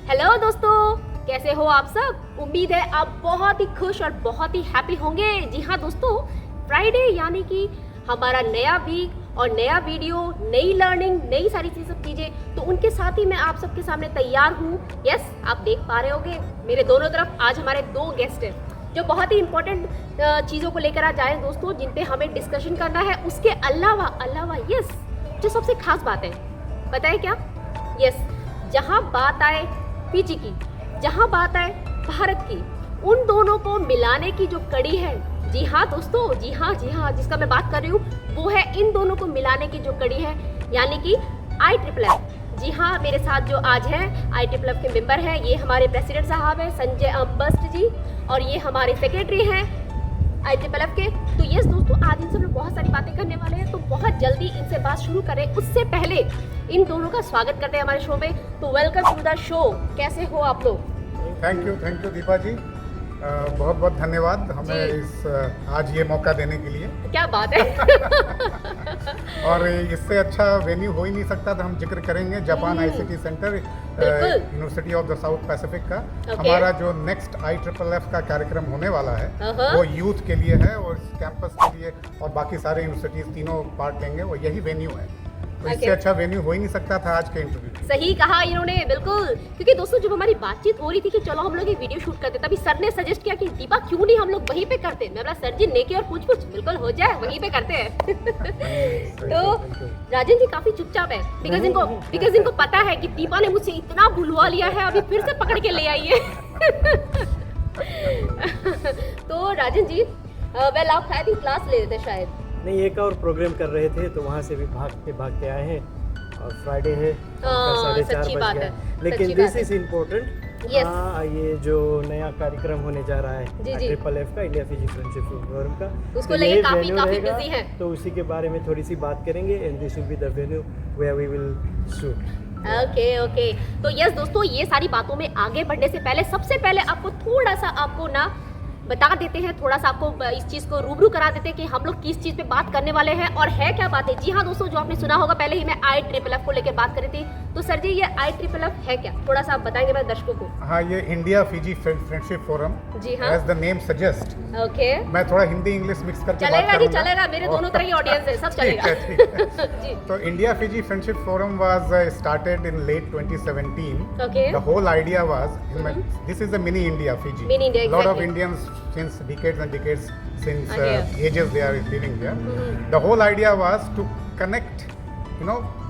Hello दोस्तों, कैसे हो आप सब। उम्मीद है आप बहुत ही खुश और बहुत ही हैप्पी होंगे। जी हाँ दोस्तों, फ्राइडे यानी कि हमारा नया वीक और नया वीडियो, नई लर्निंग, नई सारी सब चीज़ें, तो उनके साथ ही मैं आप सबके सामने तैयार हूँ। यस, आप देख पा रहे होंगे मेरे दोनों तरफ आज हमारे दो गेस्ट हैं जो बहुत ही इंपॉर्टेंट चीज़ों को लेकर आ जाए दोस्तों, जिन पे हमें डिस्कशन करना है। उसके अलावा यस, जो सबसे खास बात है पता है क्या? यस, जहाँ बात आए फिजी की, जहाँ बात आए भारत की, उन दोनों को मिलाने की जो कड़ी है, जी हाँ दोस्तों, जी हाँ जिसका मैं बात कर रही हूँ वो है इन दोनों को मिलाने की जो कड़ी है, यानी कि IFFF। जी हाँ, मेरे साथ जो आज है IFFF के मेंबर हैं, ये हमारे प्रेसिडेंट साहब हैं संजय अम्बस्ट जी, और ये हमारे सेक्रेटरी हैं IFFF के। तो यस दोस्तों, आज इनसे हम लोग बहुत सारी बातें करने वाले हैं, तो बहुत जल्दी इनसे बात शुरू करें उससे पहले इन दोनों का स्वागत करते हैं हमारे शो में। तो वेलकम टू द शो। कैसे हो आप लोग? थैंक यू दीपा जी, बहुत बहुत धन्यवाद हमें इस आज ये मौका देने के लिए। क्या बात है। और इससे अच्छा वेन्यू हो ही नहीं सकता था। हम जिक्र करेंगे Japan ICT centre, university of the south Pacific का। हमारा जो नेक्स्ट IFFF का कार्यक्रम होने वाला है वो यूथ के लिए है, और इस कैंपस के लिए, और बाकी सारे यूनिवर्सिटीज तीनों पार्ट लेंगे, वो यही वेन्यू है। तो इससे अच्छा वेन्यू हो ही नहीं सकता था आज के इंटरव्यू। सही कहा इन्होंने, बिल्कुल। क्योंकि दोस्तों जब हमारी बातचीत हो रही थी कि चलो हम लोग एक वीडियो शूट करते, तभी सर ने सजेस्ट किया कि दीपा क्यों नहीं हम लोग वहीं पे करते। मैं बोला सर जी नेके और पूछ बिल्कुल हो जाए, वहीं पे करते हैं। तो राजन जी काफी चुपचाप है, बिकॉज इनको पता है कि दीपा ने मुझसे इतना भुलवा लिया है, अभी फिर से पकड़ के ले आई है। तो राजन जी, वेल आप शायद ही क्लास ले रहे थे शायद। नहीं, एक और प्रोग्राम कर रहे थे तो वहाँ से भी भाग के आए हैं, और फ्राइडे है, 4:30 बज गया। लेकिन दिस इज इम्पोर्टेंट। ये जो नया कार्यक्रम होने जा रहा है IFFF का, इंडिया फिजी फ्रेंडशिप फोरम का, उसको लेके काफी बिजी है, तो उसी के बारे में थोड़ी सी बात करेंगे। And this will be the venue where we will shoot. Okay. तो यस दोस्तों, ये सारी बातों में आगे बढ़ने से पहले सबसे पहले आपको थोड़ा सा ना बता देते हैं, थोड़ा सा आपको इस चीज़ को रूबरू करा देते हैं कि हम लोग किस चीज़ पे बात करने वाले हैं और है क्या बात है। जी हाँ दोस्तों, जो आपने सुना होगा, पहले ही मैं IFFF को लेकर बात कर रही थी। तो सर जी, ये IFFF है क्या, थोड़ा सा आप बताएंगे मेरे दर्शकों को? हाँ, ये इंडिया फिजी फ्रेंडशिप फोरम, जी हाँ, as the name suggest. Okay, मैं थोड़ा हिंदी इंग्लिश मिक्स करके चलेगा बात करूंगा। चलेगा, मेरे दोनों तरह की ऑडियंस है, सब चलेगा। जी, तो India Fiji friendship forum was started in late 2017। Okay, the whole idea was this is a mini India Fiji. Mini India, Lot of exactly. Indians since decades and decades, since Here. ages they are living there. The whole idea was to connect,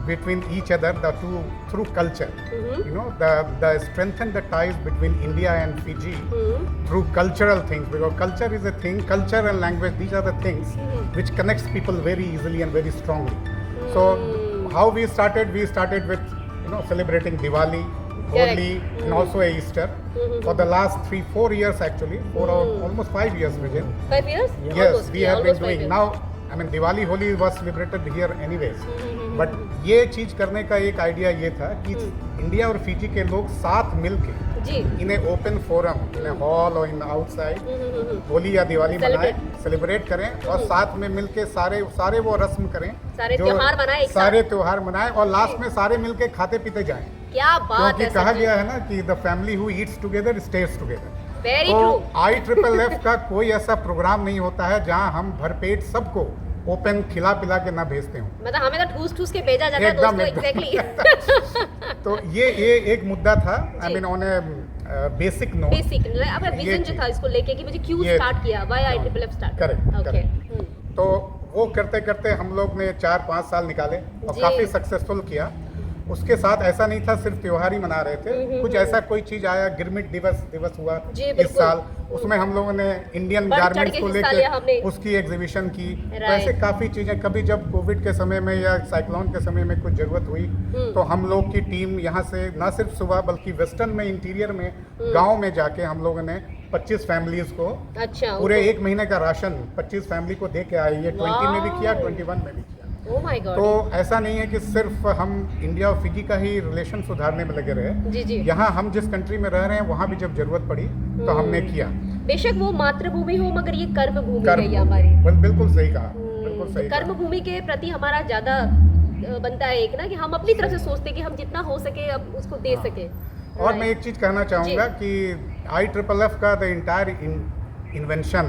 between each other, through culture. The strengthen the ties between India and Fiji through cultural things, because culture is a thing. Culture and language, these are the things which connects people very easily and very strongly. So how we started with celebrating Diwali, Holi, and also Easter. For the last 3-4 years, actually, almost 5 years, Vijay. 5 years? Yes, Almost, we yeah, have been almost 5 doing years. now. I mean, Diwali, Holi was celebrated here anyways. But ये चीज करने का एक idea ये था कि India और Fiji के लोग साथ मिलके जी, in open forum, in hall और इन आउटसाइड होली या दिवाली मनाएं, सेलिब्रेट करें, और साथ में मिलके सारे वो रस्म करें, सारे त्योहार मनाएं एक साथ। सारे त्योहार मनाएं, और लास्ट में सारे मिलके खाते पीते जाएं। क्या बात है। क्योंकि कहा गया है ना कि the family who eats together stage together. Very तो ट्रू। IFFF का कोई ऐसा प्रोग्राम नहीं होता है जहां हम भरपेट सबको ओपन खिला पिला के ना भेजते हो। मतलब हमें तो ठूस के भेजा जाता है दोस्तों, एग्जैक्टली। तो ये एक मुद्दा था। I mean on A basic note, basic आपका विजन जो था इसको लेके कि मुझे क्यों स्टार्ट किया, why IFFF start. Correct. Okay, तो वो करते करते हम लोग ने 4-5 साल निकाले और काफी सक्सेसफुल किया। उसके साथ ऐसा नहीं था सिर्फ त्योहार ही मना रहे थे, कुछ ऐसा कोई चीज आया, गिरमिट दिवस हुआ इस साल, उसमें हम लोगों ने इंडियन गारमेंट्स को लेकर उसकी एग्जीबिशन की। तो ऐसे काफी चीजें, कभी जब कोविड के समय में या साइक्लोन के समय में कुछ जरूरत हुई तो हम लोग की टीम यहाँ से न सिर्फ सुबह बल्कि वेस्टर्न में, इंटीरियर में, गाँव में जाके हम लोगों ने 25 फैमिलीज को पूरे 1 महीने का राशन 25 फैमिली को दे के आए। ये 20 में भी किया, 21 में भी किया। Oh my God. तो ऐसा नहीं है कि सिर्फ हम इंडिया और फिजी का ही रिलेशन सुधारने में लगे रहे। जी। यहाँ हम जिस कंट्री में रह रहे हैं वहाँ भी जब जरूरत पड़ी तो हमने किया। बेशक वो मातृभूमि हो, मगर ये कर्म भूमि है ये हमारी। बिल्कुल सही कहा, बिल्कुल सही। कर्म भूमि के प्रति हमारा ज्यादा बनता है एक ना, कि हम अपनी तरफ से सोचते कि हम जितना हो सके अब उसको दे सके। और मैं एक चीज कहना चाहूँगा कि IFFF का the entire invention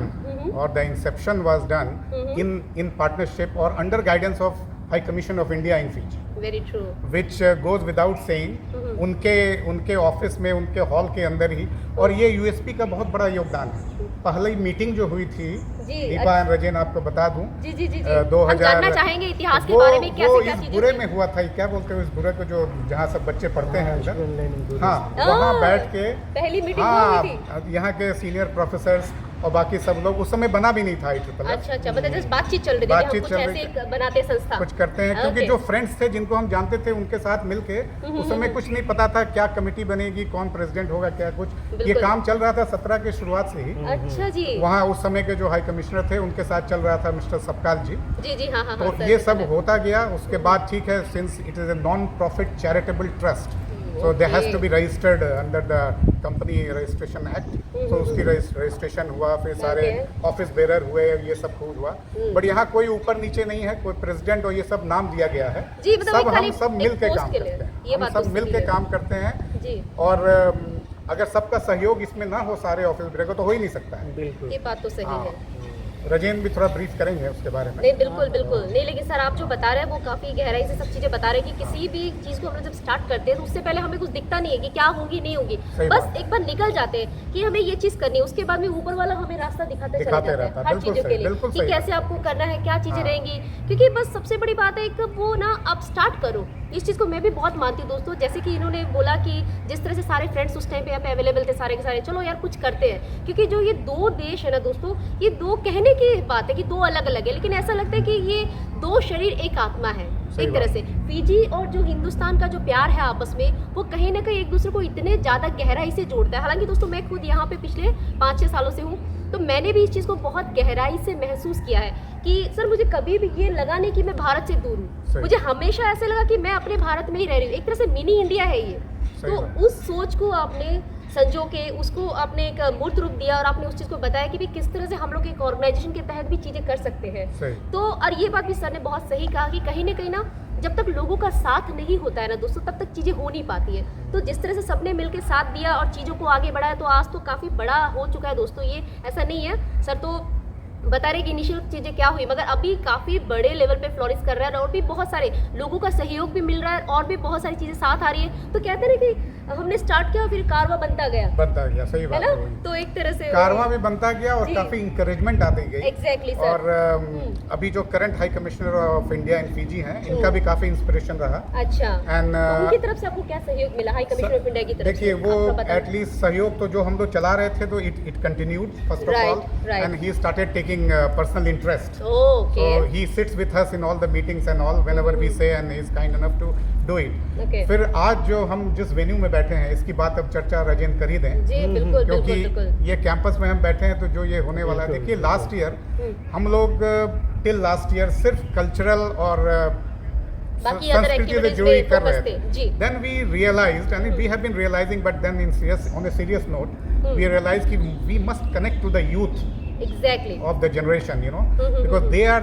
or the inception was done in partnership or under guidance of High Commission of India in Fiji, very true. which goes without saying। उनके ऑफिस में, उनके हॉल के अंदर ही, और ये यूएसपी का बहुत बड़ा योगदान है। पहली मीटिंग जो हुई थी दीपा एंड रजन, आपको बता दूं, जी जी जी जी 2000 हम जानना चाहेंगे इतिहास के बारे में, क्या इस बुरे में हुआ था, क्या बोलते हैं इस बुरे को, जो जहाँ सब बच्चे पढ़ते हैं अंदर, हाँ वहाँ बैठ के पहली मीटिंग हुई थी। हाँ, यहाँ के सीनियर प्रोफेसर्स और बाकी सब लोग, उस समय बना भी नहीं था IFFF। अच्छा अच्छा, मतलब जस्ट बातचीत चल रही थी, हम कुछ ऐसे बनाते संस्था, कुछ करते हैं, क्योंकि जो फ्रेंड्स थे जिनको हम जानते थे उनके साथ मिलके, उस समय कुछ नहीं पता था क्या कमेटी बनेगी, कौन प्रेसिडेंट होगा, क्या कुछ, ये काम चल रहा था 17 के शुरुआत से ही। अच्छा जी। वहाँ उस समय के जो हाई कमिश्नर थे उनके साथ चल रहा था मिस्टर सबकाल जी। जी जी हाँ हाँ। तो ये सब होता गया, उसके बाद ठीक है, since it is a non profit charitable trust, so there has to be registered under the company registration act, so उसकी रजिस्ट्रेशन हुआ, फिर सारे ऑफिस बेरर हुए, ये सब खूब हुआ। बट यहाँ कोई ऊपर नीचे नहीं है, कोई प्रेसिडेंट और ये सब नाम दिया गया है, सब हम सब मिल के काम करते हैं, हम सब मिल के काम करते हैं जी। और अगर सबका सहयोग इसमें ना हो सारे ऑफिस बेरर को, तो हो ही नहीं सकता है। बिल्कुल, ये बात तो सही है। रजेन भी थोड़ा ब्रीफ करेंगे उसके बारे में। नहीं बिल्कुल बिल्कुल नहीं, लेकिन सर आप जो बता रहे हैं वो काफ़ी गहराई से सब चीज़ें बता रहे हैं कि किसी भी चीज़ को हम जब स्टार्ट करते हैं तो उससे पहले हमें कुछ दिखता नहीं है कि क्या होगी नहीं होगी, बस एक बार निकल जाते हैं कि हमें ये चीज़ करनी है, उसके बाद में ऊपर वाला हमें रास्ता दिखाते चला जाता है हर चीज़ों के लिए कि कैसे आपको करना है, क्या चीज़ें रहेंगी। क्योंकि बस सबसे बड़ी बात है एक वो ना, आप स्टार्ट करो। इस चीज़ को मैं भी बहुत मानती हूँ दोस्तों, जैसे कि इन्होंने बोला कि जिस तरह से सारे फ्रेंड्स उस टाइम पे यहाँ पे अवेलेबल थे सारे के सारे, चलो यार कुछ करते हैं। क्योंकि जो ये दो देश है ना दोस्तों, ये दो कहने की बात है कि दो अलग अलग है, लेकिन ऐसा लगता है कि ये दो शरीर एक आत्मा है एक तरह से। फिजी और जो हिंदुस्तान का जो प्यार है आपस में, वो कहीं ना कहीं एक दूसरे को इतने ज़्यादा गहराई से जोड़ता है। हालांकि दोस्तों मैं खुद यहाँ पे पिछले 5-6 सालों से हूँ, तो मैंने भी इस चीज़ को बहुत गहराई से महसूस किया है कि सर मुझे कभी भी ये लगा नहीं कि मैं भारत से दूर हूँ। मुझे हमेशा ऐसे लगा कि मैं अपने भारत में ही रह रही हूँ, एक तरह से मिनी इंडिया है ये। तो उस सोच को आपने संजो के, उसको आपने एक मूर्त रूप दिया और आपने उस चीज़ को बताया कि भी किस तरह से हम लोग एक ऑर्गेनाइजेशन के तहत भी चीज़ें कर सकते हैं। तो और ये बात भी सर ने बहुत सही कहा कि कहीं ना जब तक लोगों का साथ नहीं होता है ना दोस्तों, तब तक चीज़ें हो नहीं पाती है। तो जिस तरह से सबने मिलकर साथ दिया और चीज़ों को आगे बढ़ाया, तो आज तो काफ़ी बड़ा हो चुका है दोस्तों। ये ऐसा नहीं है सर तो बता रहे कि इनिशियल चीज़ें क्या हुई, मगर अभी काफ़ी बड़े लेवल पे फ्लोरिश कर रहा है और भी बहुत सारे लोगों का सहयोग भी मिल रहा है और भी बहुत सारी चीज़ें साथ आ रही है। तो कहते हैं ना कि हमने स्टार्ट किया फिर कारवा बनता गया, सही बात है ना। तो एक तरह से कारवा भी बनता गया और काफी इंकरेजमेंट आती गई। Exactly sir. और अभी जो current high commissioner of India in Fiji हैं, इनका भी काफी इंस्पिरेशन रहा। अच्छा, एंड उनकी तरफ से आपको क्या सहयोग मिला हाई कमिश्नर ऑफ इंडिया की तरफ से? देखिए वो एटलीस्ट सहयोग तो जो हम लोग चला रहे थे, तो it continued first of all, and he started taking personal interest. Okay, so he sits with us in all the meetings and all whenever we say, and he is kind enough to do it. फिर आज जो हम जिस venue में बैठे हैं, इसकी बात अब चर्चा रजेन कर ही दें जी, बिल्कुल, क्योंकि बिल्कुल। ये कैंपस में हम बैठे हैं, तो जो ये होने वाला है, देखिए लास्ट ईयर हम लोग टिल लास्ट ईयर सिर्फ कल्चरल और संस्कृति से जुड़ी कर रहे थे। Then we realized, and we have been realizing, but then on a serious note we realize कि we must connect to the youth of the generation, you know, because they are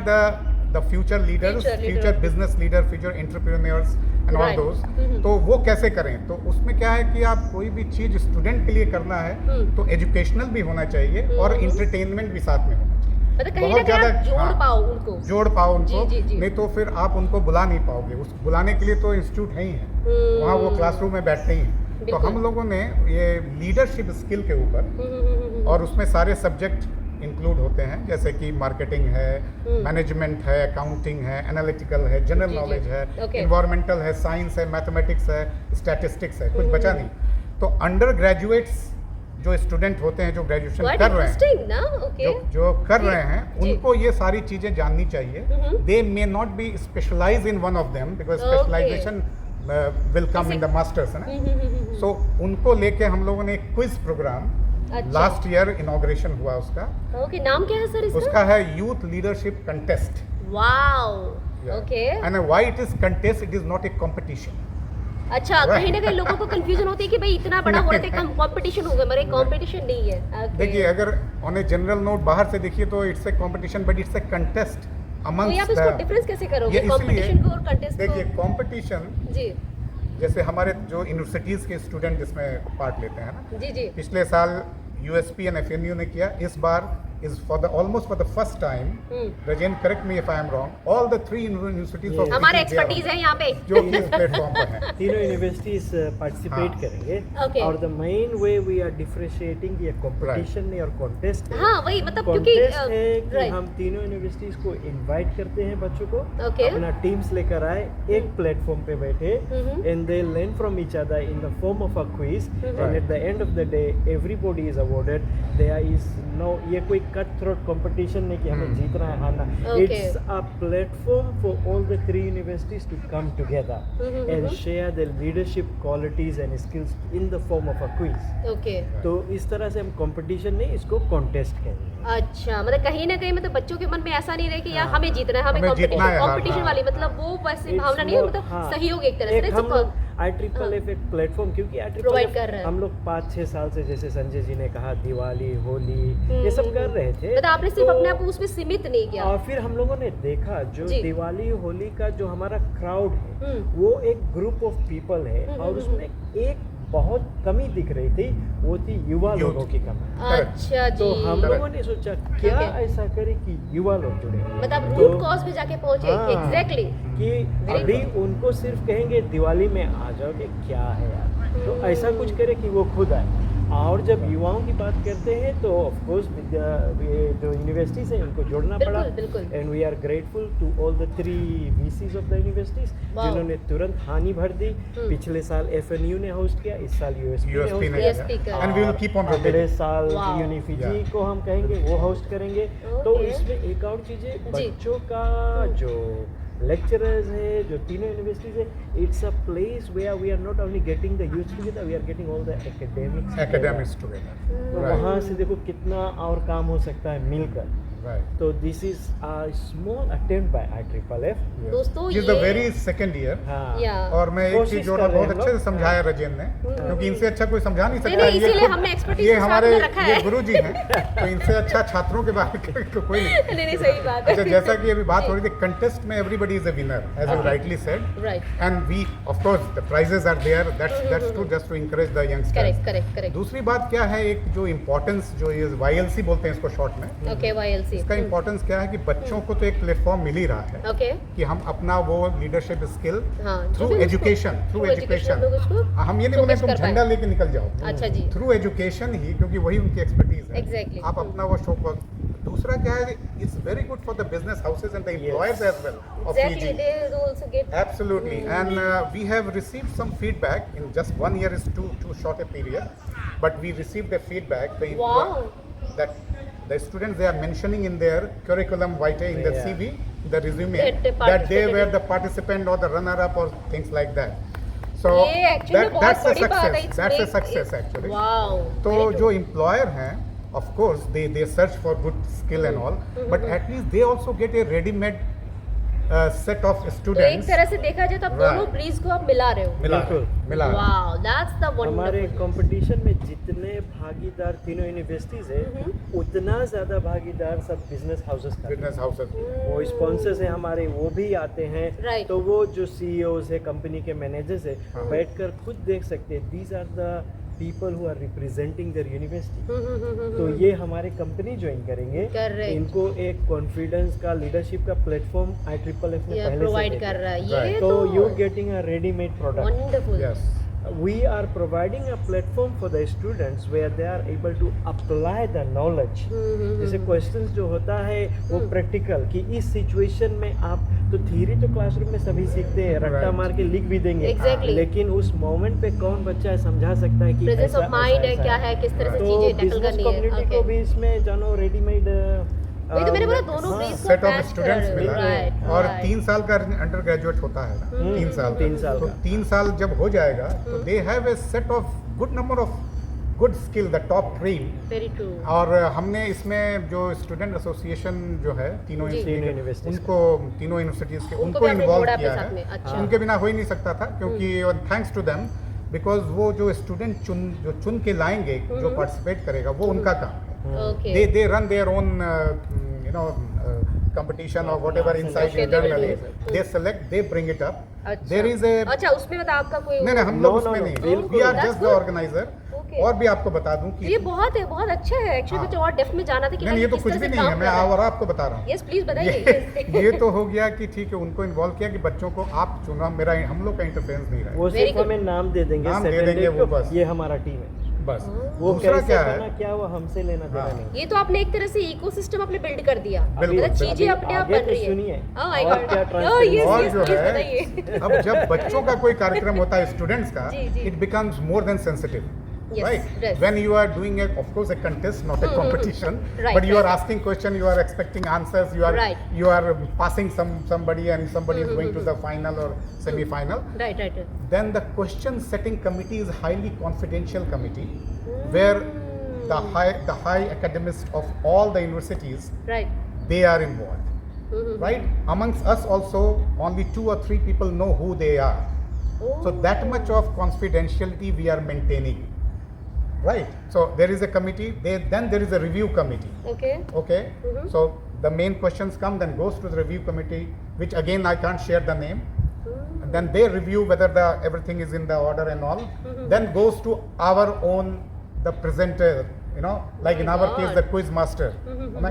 the future leaders, future business leader, future entrepreneurs and all those. तो वो कैसे करें? तो उसमें क्या है कि आप कोई भी चीज स्टूडेंट के लिए करना है तो एजुकेशनल भी होना चाहिए और इंटरटेनमेंट भी साथ में होना चाहिए। मतलब कहीं ना कहीं जोड़ पाओ उनको, नहीं तो फिर आप उनको बुला नहीं पाओगे। उस बुलाने के लिए तो इंस्टीट्यूट है ही है, वहाँ वो क्लासरूम में बैठते ही हैं। तो हम लोगों ने ये लीडरशिप स्किल के ऊपर, और उसमें सारे सब्जेक्ट इंक्लूड होते हैं, जैसे कि मार्केटिंग है, मैनेजमेंट है, अकाउंटिंग है, एनालिटिकल है, जनरल नॉलेज है, इन्वायरमेंटल है, साइंस है, मैथमेटिक्स है, स्टैटिस्टिक्स है, कुछ बचा नहीं। तो अंडर ग्रेजुएट्स जो स्टूडेंट होते हैं, जो ग्रेजुएशन कर रहे हैं, जो कर रहे हैं, उनको ये सारी चीजें जाननी चाहिए। They may not be specialize in one of them, because specialization will come in the masters, है ना। सो उनको लेके हम लोगों ने एक quiz program last year inauguration हुआ उसका। ओके, नाम क्या है सर इसका? उसका है youth leadership contest. Wow, okay. And why it is contest, it is not a competition. अच्छा, कहीं ना कहीं लोगों को कंफ्यूजन होती है कि भाई इतना बड़ा हो रहा है, कंपटीशन होगा, मगर कंपटीशन नहीं है। देखिए, अगर ऑन ए जनरल नोट बाहर से देखिए तो it's a competition, but it's a contest amongst. तो आप इसको डिफरेंस कैसे करोगे, कंपटीशन को और कंटेस्ट को? देखिए, कंपटीशन जी जैसे हमारे जो यूनिवर्सिटीज़ के स्टूडेंट इसमें पार्ट लेते हैं ना, जी जी पिछले साल यूएसपी एंड एफएनयू ने किया, इस बार is for the almost for the first time, Rajen, correct me if I am wrong, all the 3 universities of हमारे British, they are एक्सपर्टीज है यहाँ पे जो कि इस प्लेटफॉर्म पर हैं। तीनों यूनिवर्सिटीज पार्टिसिपेट हाँ। करेंगे Okay. और the main way we are differentiating ये कंपटीशन नहीं और कॉन्टेस्ट है। हाँ वही मतलब क्योंकि कॉन्टेस्ट है कि right. हम तीनों यूनिवर्सिटीज को इनवाइट करते हैं बच्चों को, Okay. अपना टीम्स लेकर आए, एक प्लेटफॉर्म पे बैठे and they learn from each other in the form of a quiz and at the end of the day everybody is awarded. There is no ये कोई कट थ्रोट कंपटीशन नहीं कि हमें जीतना है हारना। Okay. It's a platform for all the 3 universities to come together and share their leadership qualities and skills in the form of a quiz. Okay तो इस तरह से हम कंपटीशन नहीं, इसको कॉन्टेस्ट कहेंगे। अच्छा मतलब कहीं ना कहीं मतलब बच्चों के मन में ऐसा नहीं रहे कि यार हमें जीतना है, हमें हमें जीतना है, हाँ, कंपटीशन हाँ। वाली मतलब वो वैसी It's भावना नहीं है, more- मतलब हाँ। सहयोग एक तरह से एक हम लोग IEEE एक प्लेटफॉर्म, क्योंकि Provide IEEE कर रहे हैं। हम लोग 5-6 साल से, जैसे संजय जी ने कहा, दिवाली, होली ये सब कर रहे थे। मतलब आपने सिर्फ तो- अपने आप को उसमें सीमित नहीं किया। और फिर हम लोगों ने देखा जो जी। दिवाली होली का जो हमारा क्राउड है हम्म। वो एक ग्रुप ऑफ पीपल है और उसमें एक बहुत कमी दिख रही थी, वो थी युवा Youth. लोगों की कमी। अच्छा जी तो हम Correct. लोगों ने सोचा क्या Okay. ऐसा करें कि युवा लोग जुड़े, मतलब तो- रूट कॉज पे जाके पहुंचे हाँ। एग्जैक्टली। कि Very अभी उनको सिर्फ कहेंगे दिवाली में आ जाओगे, क्या है यार, तो ऐसा कुछ करे कि वो खुद आए। और जब युवाओं की बात करते हैं तो ऑफ कोर्स जो यूनिवर्सिटीज हैं उनको जोड़ना बिल्कुल, पड़ा, बिल्कुल। And we are grateful to all the 3 VCs of the universities Wow. जिन्होंने तुरंत हानि भर दी। पिछले साल FNU ने होस्ट किया, इस साल USP ने USP ने होस्ट USP किया का। and we will keep on अगले rotating. साल Wow. यूनिफिजी Yeah. को हम कहेंगे वो होस्ट करेंगे। तो Okay. इसमें एक और चीज़ है, जी। बच्चों का जो लेक्चरर्स है, जो तीनों यूनिवर्सिटीज है, it's a place where we are not only getting the youth together, we are getting all the academics Academics together. तो Right. वहाँ से देखो कितना और काम हो सकता है मिलकर। Right. तो this is a small attempt bye IEEE। Yes. दोस्तों, This is the ये- very second year. हाँ या और मैं एक कोशिश चीज कर जोड़ा, रहे बहुत हैं हम अच्छे से लोग। समझाया रजन ने, क्योंकि इनसे अच्छा कोई समझा नहीं सकता। नहीं, ये इसीलिए खुद- हमने expertise ये के साथ हमारे में रखा ये है। गुरु जी हैं, तो इनसे अच्छा छात्रों के बारे में तो कोई नहीं। नहीं नहीं सही बात है। अच्छा, जैसा कि अभी बात हो रही थी, कंटेस्ट में everybody is a winner, as you rightly said, right and we of course the prizes are there, that's true, just to encourage the youngsters. Correct correct correct. दूसरी बात क्या है, एक जो इम्पोर्टेंस जो ये YLC बोलते हैं इसको शॉर्ट में, ओके YLC। इसका इम्पोर्टेंस क्या है कि बच्चों को तो एक प्लेटफॉर्म मिल ही रहा है ओके कि हम अपना वो लीडरशिप स्किल हाँ थ्रू जो भी एजुकेशन, उसको- थ्रू through education लोग उसको एजुकेशन, हम ये नहीं बोले showcase तुम कर पाएं। झंडा लेके निकल जाओ, अच्छा जी थ्रू एजुकेशन ही, क्योंकि वही उनकी एक्सपर्टीज है। Exactly. आप अपना वो शो को। दूसरा क्या है, it's very good for the business houses and the employers as well of exactly PG. They also get Absolutely, and we have received some feedback. In just 1 year is too short a period, but we received the feedback. Wow. That the students, they are mentioning in their curriculum vitae, in the Yeah. CV, the resume, That they that they participated were in- the participant or the runner-up or things like that. So ये actually बहुत that's a बड़ी बात है। success. That's a success actually. Wow तो जो employer हैं, of course they search for good skill and all, but at least they also get a ready-made set of तो एक students. तरह से देखा जाए तो आप दोनों Right. ब्रीज को आप मिला रहे हो। मिला बिल्कुल। मिला वाओ दैट्स द हमारे वंडरफुल। कंपटीशन में जितने भागीदार तीनों यूनिवर्सिटीज है, उतना ज्यादा भागीदार सब बिजनेस हाउसेस का। Business houses. वो स्पॉन्सर्स हैं हमारे, वो भी आते हैं। Right. तो वो जो CEOs है, कंपनी के मैनेजर्स है, हाँ। बैठकर खुद देख सकते हैं these are the people who are representing their university. तो ये हमारे कंपनी ज्वाइन करेंगे, Correct. इनको एक कॉन्फिडेंस का, लीडरशिप का प्लेटफॉर्म IEEE ने पहले से प्रोवाइड दे कर दिया। रहा है Right. ये तो तो you getting a readymade product. Wonderful. Yes. We are providing a platform for the students where they are able to apply the knowledge. जैसे क्वेश्चंस जो होता है वो प्रैक्टिकल, कि इस सिचुएशन में आप, तो थ्योरी तो क्लासरूम में सभी सीखते हैं, रट्टा Right. मार के लिख भी देंगे। Exactly. लेकिन उस मोमेंट पे कौन बच्चा है समझा सकता है कि प्रेजेंस ऐसा- ऑफ माइंड ऐसा- है, ऐसा क्या है, किस तरह से तो चीजें टैकल बिजनेस करनी है। कम्युनिटी को Okay. भी इसमें जानो रेडीमेड वही तो मैंने बोला दोनों हाँ, ब्रीज को सेट ऑफ match स्टूडेंट्स कर मिला, right, और right. 3 साल का अंडर ग्रेजुएट होता है ना, 3 साल 3 साल तो का। 3 साल जब हो जाएगा तो they have a set of good number of good skill, the top 3। Very true. और हमने इसमें जो स्टूडेंट एसोसिएशन जो है तीनों जी। तीनों यूनिवर्सिटी, universities उनको तीनों यूनिवर्सिटीज के उनको उनको भी आपने इन्वॉल्व जोड़ा अपने किया साथ में, है। अच्छा। उनके बिना हो ही नहीं सकता था, क्योंकि थैंक्स टू देम, बिकॉज वो जो स्टूडेंट चुन के लाएंगे, जो पार्टिसिपेट करेगा, वो उनका काम है। Okay they run their own competition or whatever inside Okay, internally. they will do it. They select, they bring it up, अच्छा देयर इज ए अच्छा, उसमें मतलब आपका कोई नहीं हम लोग No, उसमें no, नहीं, बिल्कुल। We are That's just the good. Organiser. Okay. और भी आपको बता दूं कि ये बहुत अच्छा है एक्चुअली, हाँ। मुझे और डेप्थ में जाना था कि नहीं ये तो किस कुछ तरह भी से नहीं है, काम मैं कर रहा है। और आपको बता रहा हूँ। यस प्लीज बताइए। ये तो हो गया कि ठीक है, उनको इन्वॉल्व किया कि बच्चों को आप चुना, मेरा हम लोग का इंटरफेरेंस नहीं रहा वो Very सिर्फ good. हमें नाम दे देंगे, नाम दे second देंगे, date वो को, बस। ये हमारा टीम है। बस। वो दूसरा कैसे क्या बना है, क्या वो हमसे लेना देना हाँ। नहीं। ये तो आपने एक तरह से इकोसिस्टम आपने बिल्ड कर दिया, बिल्कुल, मतलब चीजें बिल्कुल। अपने आप आगे बन तो रही है। सुनिए, Oh my और God. क्या Oh, transparency yes, और yes, जो please है, बताइए। अब जब बच्चों का कोई कार्यक्रम होता है स्टूडेंट्स का, जी, जी। It becomes more than sensitive, Yes, right? yes. When you are doing of course a contest, not a competition, Right, but you are right. asking question, you are expecting answers, Right. you are passing somebody and somebody is going to the final or semi-final. Right right Then the question setting committee is highly confidential committee, where the high academics of all the universities, right they are involved, right? Amongst us also, only 2 or 3 people know who they are. So that much of confidentiality we are maintaining, right? So there is a committee, then there is a review committee. Okay Okay, so the main questions come, then goes to the review committee, which again I can't share the name. And then they review whether everything is in the order and all. Then goes to our own the presenter, like in our case the quiz master.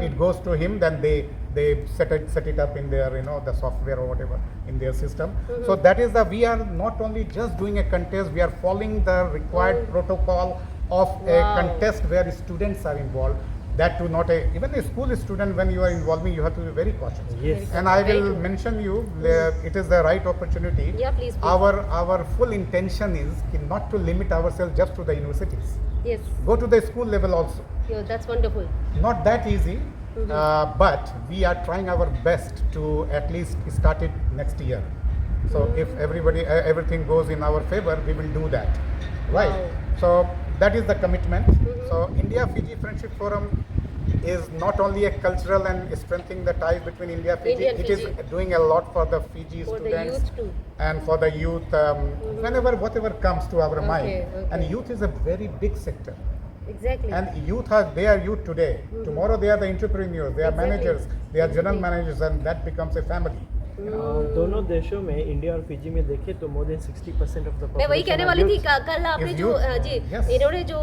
It goes to him. Then they set it up in their the software or whatever in their system. So that is we are not only just doing a contest, we are following the required protocol of a Wow. contest where students are involved. That to not even a school student, when you are involving, you have to be very cautious. Yes. And I Very will true. mention you, it is the right opportunity. Yeah, please, please. Our full intention is not to limit ourselves just to the universities. Yes Go to the school level also. Yo that's wonderful. Not that easy, but we are trying our best to at least start it next year. So if everything goes in our favor, we will do that, right? Wow. So that is the commitment. So India Fiji Friendship Forum is not only a cultural and strengthening the ties between India Fiji, India and it is Fiji. doing a lot for the Fiji For the students youth too. and for the youth, whatever comes to our mind. Okay. And youth is a very big sector. Exactly And they are youth today. Tomorrow they are the entrepreneurs, they are Exactly. managers, they are general Exactly. managers, and that becomes a family. दोनों देशों में, India और Fiji में देखें तो more than 60% of the मैं वही कहने वाली थी, कल आपने Is जो youth. जी Yes. इन्होंने जो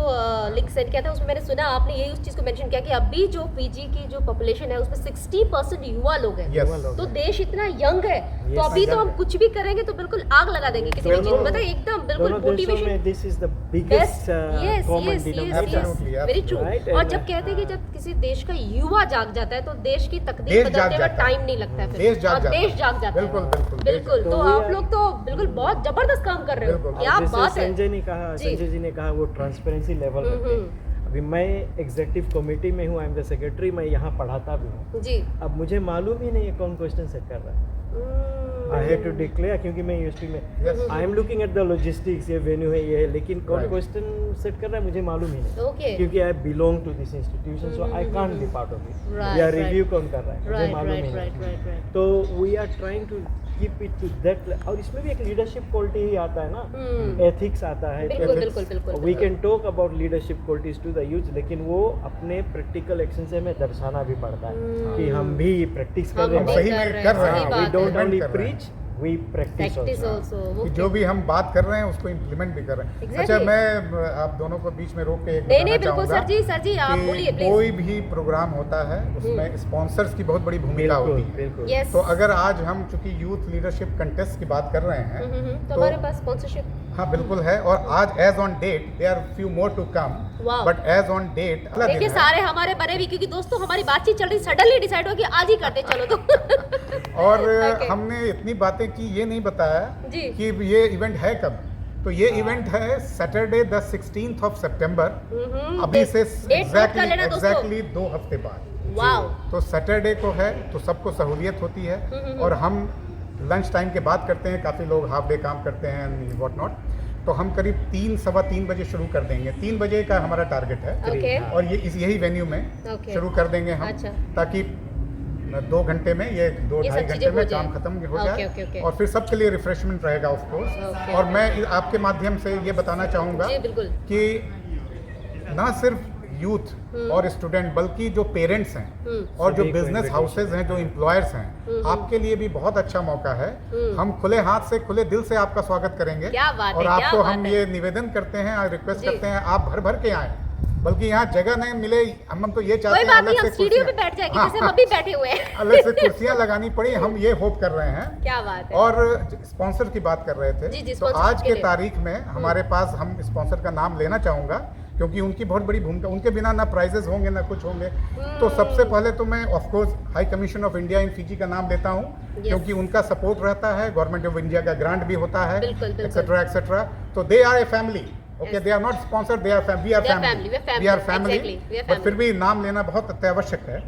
लिंक सेंड किया था उसमें मैंने सुना आपने यही उस चीज को मेंशन किया कि अभी जो पीजी की जो पॉपुलेशन है उसमें 60% युवा लोग हैं। Yes. तो देश इतना यंग है, तो Yes. अभी तो हम Young है। कुछ भी करेंगे तो बिल्कुल आग लगा देंगे किसी भी चीज में, मतलब एकदम बिल्कुल दोनों देशों मोटिवेशन में this is the best. Biggest yes common yes denominator. Absolutely, very true. Right, और and, जब कहते हैं कि जब किसी देश का युवा जाग जाता है तो देश की तकदीर देश बदलते जाग हुए जाता है। टाइम नहीं लगता है फिर। देश जाग हाँ, जाता है। देश जाग जाता है। बिल्कुल, बिल्कुल, देश बिल्कुल। जाग तो जाता है। आप लोग तो बिल्कुल बहुत जबरदस्त काम कर रहे हो, बिल्कुल। क्या जैसे बात है। संजय ने कहा, जी। संजय जी ने कहा वो ट्रांसपेरेंसी लेवल रखते हैं। अभी मैं एग्जीक्यूटिव कमेटी में हूँ, आई एम द सेक्रेटरी, मैं यहाँ पढ़ाता भी हूँ। जी अब मुझे मालूम ही नहीं है कौन क्वेश्चन सेट कर रहा है। आई हैव टू डिक्लेयर, क्योंकि मैं यूएसपी में Yes. I am looking at the logistics, ये वेन्यू है, ये है, लेकिन कौन Right. क्वेश्चन सेट कर रहा है मुझे मालूम ही नहीं। ओके क्योंकि I belong to this institution, so I can't be part of it. Right, या right. रिव्यू कौन कर रहा है मुझे राइट मालूम ही राइट नहीं। Right right right. तो we are trying to keep it to that, और इसमें भी एक लीडरशिप क्वालिटी ही आता है ना, एथिक्स आता है। बिल्कुल बिल्कुल बिल्कुल। We can talk about leadership qualities to the youth, लेकिन वो अपने प्रैक्टिकल एक्शन से हमें दर्शाना भी पड़ता है कि हम भी प्रैक्टिस कर हम रहे भी हैं। सही में कर कर रहे रहे हैं, हैं, सही वी बात डोंट है। ओनली कर रहे हैं। Preach, we practise practise also. Also कि जो भी हम बात कर रहे हैं उसको इम्प्लीमेंट भी कर रहे हैं। Exactly. अच्छा, मैं आप दोनों को बीच में रोक के एक नहीं नहीं बताना बिल्कुल चाहूंगा सर जी आप कि बोलिए प्लीज। कोई भी प्रोग्राम होता है उसमें स्पॉन्सर्स की बहुत बड़ी भूमिका बिल्कुल होती है। बिल्कुल। यस तो अगर आज हम चूंकि यूथ लीडरशिप कंटेस्ट की बात कर रहे हैं, तो हमारे पास स्पॉन्सरशिप हाँ बिल्कुल है, और आज as on date they are few more to come, Wow. But as on date देखिए सारे हमारे बने भी, क्योंकि दोस्तों हमारी बातचीत चल रही, सडनली डिसाइड हो कि आज ही करते चलो तो। और Okay. हमने इतनी बातें की, ये नहीं बताया जी। कि ये इवेंट है कब। तो ये इवेंट है सैटरडे द 16th ऑफ सितंबर, अभी से डेट नोट कर लेना दोस्तों। एग्जैक्टली 2 हफ्ते बाद। वाओ। तो सैटरडे को है, तो सबको सहूलियत होती है, और हम लंच टाइम के बाद करते हैं, काफ़ी लोग हाफ डे काम करते हैं वॉट नॉट, तो हम करीब 3 सवा 3 बजे शुरू कर देंगे। 3 बजे का हमारा टारगेट है, ओके और ये यही वेन्यू में Okay. शुरू कर देंगे हम, अच्छा। ताकि 2 घंटे में ये 2-2.5 सब चीजें घंटे हो में जाए। काम खत्म हो Okay, जाए, okay, okay. और फिर सबके लिए रिफ्रेशमेंट रहेगा ऑफ कोर्स। Okay. और मैं आपके माध्यम से ये बताना चाहूँगा जी बिल्कुल। कि ना सिर्फ यूथ और स्टूडेंट बल्कि जो पेरेंट्स हैं और जो सभी को बिजनेस invitation हाउसेज हैं, जो एम्प्लॉयर्स हैं, आपके लिए भी बहुत अच्छा मौका है। हम खुले हाथ से, खुले दिल से आपका स्वागत करेंगे। क्या बात और है, क्या आपको बात हम है। ये निवेदन करते हैं और रिक्वेस्ट जी। करते हैं, आप भर भर के आएँ। बल्कि यहाँ जगह नहीं मिले, हम तो ये चाहते कोई हैं बात नहीं, अलग हम से स्टूडियो पे कुर्सियाँ- बैठ जाएंगे हाँ, जैसे हम अभी बैठे हुए हैं। अलग से कुर्सियाँ लगानी पड़ी, हम ये होप कर रहे हैं। क्या बात है। और स्पॉन्सर की बात कर रहे थे, जी, जी, तो sponsorship आज के के लिए। तारीख में हमारे पास, हम स्पॉन्सर का नाम लेना चाहूँगा क्योंकि उनकी बहुत बड़ी भूमिका, उनके बिना ना प्राइजेस होंगे ना कुछ होंगे। तो सबसे पहले तो मैं of course high commission of India in Fiji का नाम लेता हूँ, क्योंकि उनका सपोर्ट रहता है, गवर्नमेंट ऑफ इंडिया का ग्रांट भी होता है, बिल्कुल, बिल्कुल। Etcetera etcetera. तो they are a family, okay, they are not sponsor, we are family, we are family, family, exactly, we are बट फिर भी नाम लेना बहुत अत्यावश्यक है।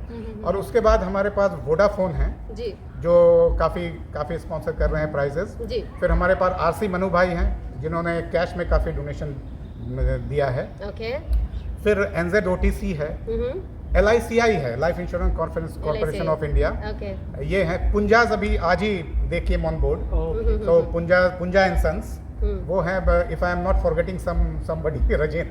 और उसके बाद हमारे पास वोडाफोन है जी जो काफ़ी स्पॉन्सर कर रहे हैं प्राइजेस। जी फिर हमारे पास आरसी मनु भाई हैं जिन्होंने कैश में काफ़ी डोनेशन दिया है। ओके फिर NZOTC है, LICI है, life insurance corporation of India. Okay ये है पुंजाज, अभी आज ही दे केम ऑन बोर्ड, तो पुंजा एंड सन्स वो है, if I am not forgetting somebody, Rajen.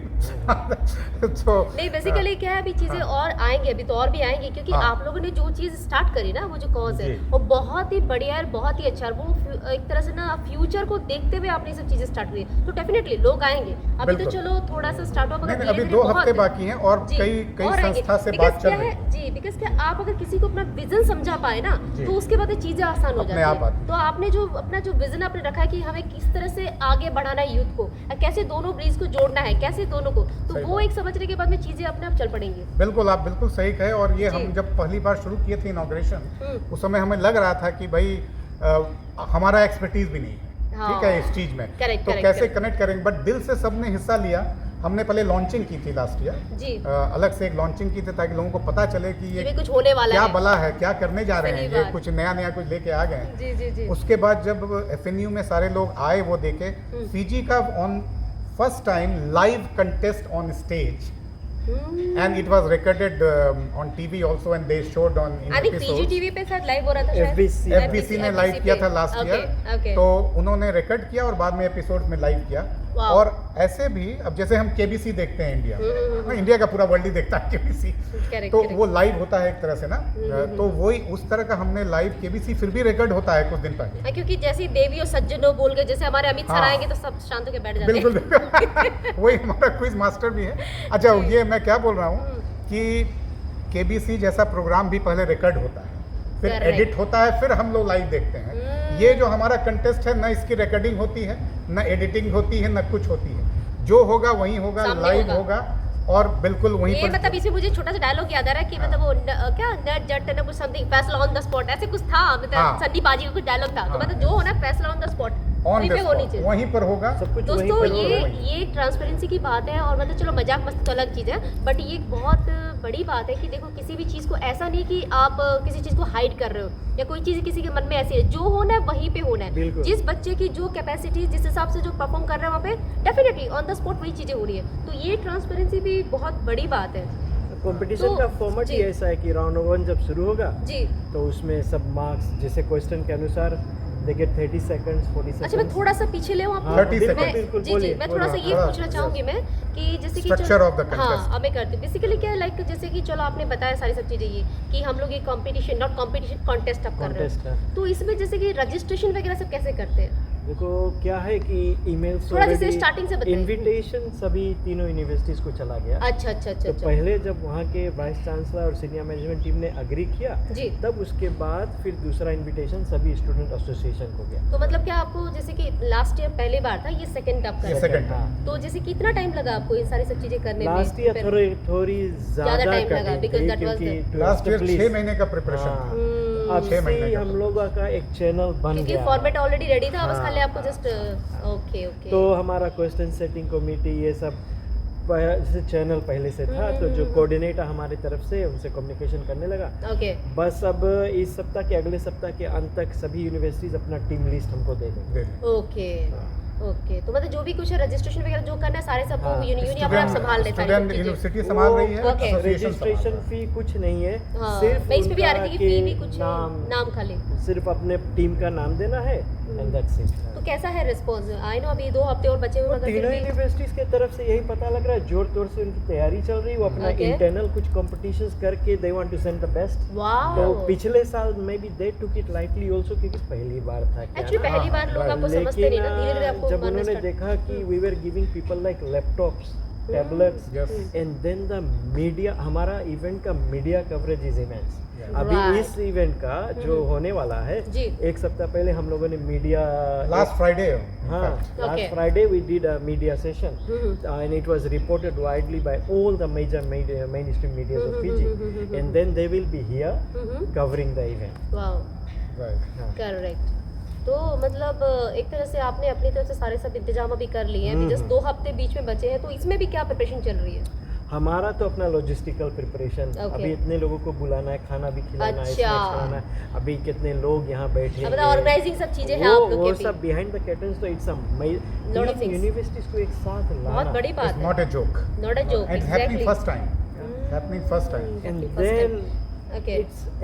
तो नहीं, बेसिकली क्या है, अभी चीजें और आएंगी, अभी तो और भी आएंगी, क्योंकि हाँ। आप लोगों ने जो चीज स्टार्ट करी ना, वो जो कॉज है जी। वो बहुत ही बढ़िया है, बहुत ही अच्छा है। वो एक तरह से ना फ्यूचर को देखते हुए आपने ये सब चीजें स्टार्ट करी, तो डेफिनेटली लोग आएंगे। अभी तो बिल्कुल। चलो थोड़ा सा स्टार्ट हो, नहीं, अभी 2 हफ्ते बाकी हैं और कई संस्था से बात चल रही है। जी, बिकॉज क्या आप अगर किसी को अपना विजन समझा पाए ना, जी। तो उसके बाद ये चीजें आसान हो अपने जाती आप है। आती तो आपने जो अपना जो विजन आपने रखा है कि हमें किस तरह से आगे बढ़ाना है यूथ को, और कैसे दोनों ब्रीज को जोड़ना है, कैसे दोनों को, तो सही वो बात। एक समझने के बाद में चीजें अपने आप चल पड़ेंगी। बिल्कुल, आप बिल्कुल सही कहे। और ये जी। हम जब पहली बार शुरू किए थे इनॉग्रेशन, हम्म। उस समय हमें लग रहा था कि भाई हमारा एक्सपर्टीज भी नहीं है, हाँ। ठीक है, इस चीज में। Correct, तो correct, कैसे correct। कनेक्ट करेंगे, बट दिल से सबने हिस्सा लिया। हमने पहले लॉन्चिंग की थी लास्ट ईयर, जी अलग से एक लॉन्चिंग की थी ताकि लोगों को पता चले कि ये ये भी कुछ होने वाला क्या है। बला है, क्या करने जा रहे सही हैं, ये बात। कुछ नया कुछ लेके आ गए हैं। जी जी जी उसके बाद जब FNU में सारे लोग आए, वो देखे फीजी का on first time live contest on stage, and it was recorded on TV also, and they showed on in I think episodes. PGTV पे शायद लाइव हो रहा था शायद। FBC FBC ने लाइव किया था लास्ट ओके, ईयर, ओके। तो उन्होंने रिकॉर्ड किया और बाद में एपिसोड में लाइव किया। वाह। और ऐसे भी अब जैसे हम KBC देखते हैं इंडिया में, इंडिया का पूरा वर्ल्ड ही देखता है KBC, Correct, तो correct। वो लाइव होता है एक तरह से ना, तो वही उस तरह का हमने लाइव KBC फिर भी रिकॉर्ड होता है कुछ दिन पहले। हाँ, क्योंकि जैसे देवी और सज्जनों बोल गए, जैसे हमारे अमित सर हाँ। आएंगे तो सब शांत होकर बैठ जाते हैं। बिल्कुल वही हमारा क्विज मास्टर भी है। अच्छा, जी। ये मैं क्या बोल रहा हूँ कि KBC जैसा प्रोग्राम भी पहले रिकॉर्ड होता है, फिर Correct। एडिट होता है, फिर हम लोग लाइव देखते हैं। ये जो हमारा कंटेस्ट है, ना इसकी रिकॉर्डिंग होती है, ना एडिटिंग होती है, ना कुछ होती है। जो होगा वही होगा, सामने लाइव होगा। होगा और बिल्कुल वहीं ये पर। मतलब इसमें मुझे छोटा सा डायलॉग याद आ रहा है कि मतलब वो क्या नट जट ना कुछ समथिंग फैसला ऑन द स्पॉट ऐसे कुछ था, मतलब हाँ। सन्नी बाजी का कुछ डायलॉग था। तो हाँ। मतलब जो होना है फैसला ऑन द स्पॉट ऑन वहीं द पे होनी स्पॉट चाहिए। वहीं पर होगा। सब कुछ वहीं दोस्तों पर ये होगा। ये ट्रांसपेरेंसी की बात है, और मतलब चलो मजाक मस्ती तो अलग चीज़ है, बट ये एक बहुत बड़ी बात है कि देखो किसी भी चीज़ को ऐसा नहीं कि आप किसी चीज़ को हाइड कर रहे हो, या कोई चीज़ किसी के मन में ऐसी है, जो होना है वहीं पे होना है। बिल्कुल। जिस बच्चे की जो कैपेसिटी, जिस हिसाब से जो परफॉर्म कर रहे हैं वहाँ पे डेफिनेटली ऑन द स्पॉट वही चीज़ें हो रही है। तो ये ट्रांसपेरेंसी भी बहुत बड़ी बात है। कंपटीशन तो- का फॉर्मेट जी। ही ऐसा है कि राउंड 1 जब शुरू होगा जी तो उसमें सब मार्क्स जैसे क्वेश्चन के अनुसार दे गेट 30 सेकंड्स 40 अच्छा, मैं सेकंड्स। थोड़ा सा पीछे ले हाँ, 30 बिल्कुल, seconds। बिल्कुल, जी जी बोलिए, मैं थोड़ा सा बोलिए। ये हाँ, पूछना चाहूंगी मैं कि जैसे कि Structure of the हाँ contest। हमें करते बेसिकली क्या लाइक जैसे कि चलो आपने बताया सारी सब चीज़ें ये कि हम लोग ये कंपटीशन नॉट कंपटीशन कॉन्टेस्ट अब कर रहे Contest हैं, है। तो इसमें जैसे कि रजिस्ट्रेशन वगैरह सब कैसे करते हैं? देखो क्या है कि ईमेल्स थोड़ा जैसे starting से बताइए। इनविटेशन सभी तीनों यूनिवर्सिटीज को चला गया। अच्छा अच्छा अच्छा तो अच्छा पहले जब वहाँ के वाइस चांसलर और सीनियर मैनेजमेंट टीम ने अग्री किया, जी। तब उसके बाद फिर दूसरा इनविटेशन सभी स्टूडेंट एसोसिएशन को गया। तो मतलब क्या आपको जैसे कि लास्ट ईयर पहली बार था, ये सेकंड आप कर ये रहे हैं, second time। तो जैसे कितना टाइम लगा आपको ये सारी सब चीज़ें करने में? लास्ट ईयर थोड़ी ज़्यादा time लगा, कठिन because थी that was क्योंकि the- to last year establish- 6 महीने का प्रिपरेशन हाँ। था। अब 6 से महीने ही का हम लोगों का एक चैनल बन क्योंकि गया। फॉर्मेट ऑलरेडी रेडी था, बस हाँ। खाली आपको जस्ट ओके ओके। तो हमारा क्वेश्चन सेटिंग कमेटी ये सब जैसे चैनल पहले से था, तो जो कोऑर्डिनेटर हमारी तरफ से उनसे कम्युनिकेशन करने लगा। ओके बस अब इस सप्ताह के अगले सप्ताह के अंत तक सभी यूनिवर्सिटीज अपना टीम लिस्ट हमको दे देंगे। दे दें। ओके ओके, तो मतलब जो भी कुछ रजिस्ट्रेशन वगैरह जो करना है सारे सबको यूनियन पर आप संभाल लेते हैं स्टूडेंट यूनिवर्सिटी संभाल रही है, ओके। association संभाल रजिस्ट्रेशन रहा है। फी कुछ नहीं है, हाँ, सिर्फ मैं इस पे भी आ रही थी कि फी भी उनका कुछ के नाम खाली। सिर्फ अपने टीम का नाम देना है एंड दैट्स इट। तो कैसा है रिस्पॉन्स? आई नो अभी 2 हफ्ते और बचे हुए मगर फिर तीनों भी यूनिवर्सिटीज की तरफ से यही पता लग रहा है, जोर तोर से उनकी तैयारी चल रही है, वो अपना Okay. इंटरनल कुछ कॉम्पिटिशंस करके they want to send the best. Wow, तो पिछले साल maybe they took it lightly also, क्योंकि पहली बार था क्या एक्चुअली ना। पहली बार लोग आपको समझते लेकिन नहीं ना, धीरे-धीरे आपको जब मानना उन्होंने start- देखा कि we were giving people like laptops, tablets Yes. And then the media, हमारा इवेंट का media coverage is immense. Yeah. अभी Right. इस इवेंट का जो होने वाला है, जी। एक सप्ताह पहले हम लोगों ने मीडिया लास्ट फ्राइडे हाँ, Okay. last Friday we did a media session and it was reported widely by all the major mainstream media of Fiji and then they will be here covering the event. Wow, right. Correct. तो मतलब एक तरह से आपने अपनी तरफ से सारे सब इंतजाम अभी कर लिए हैं, अभी जस्ट 2 हफ्ते बीच में बचे हैं, तो इसमें भी क्या प्रिपरेशन चल रही है? हमारा तो अपना लॉजिस्टिकल प्रिपरेशन, Okay. अभी इतने लोगों को बुलाना है, खाना भी खिलाना है, अच्छा। snacks खिलाना है, अभी कितने लोग यहाँ बैठे मतलब ऑर्गेनाइजिंग सब चीजें हैं आप लोग वो के सब बिहाइंड द कर्टन्स, तो it's Lot of things. Universities को एक साथ बहुत लाना बड़ी बात It's है, not a joke. Not a joke, And it's happening first time. Happening first time. and First then okay,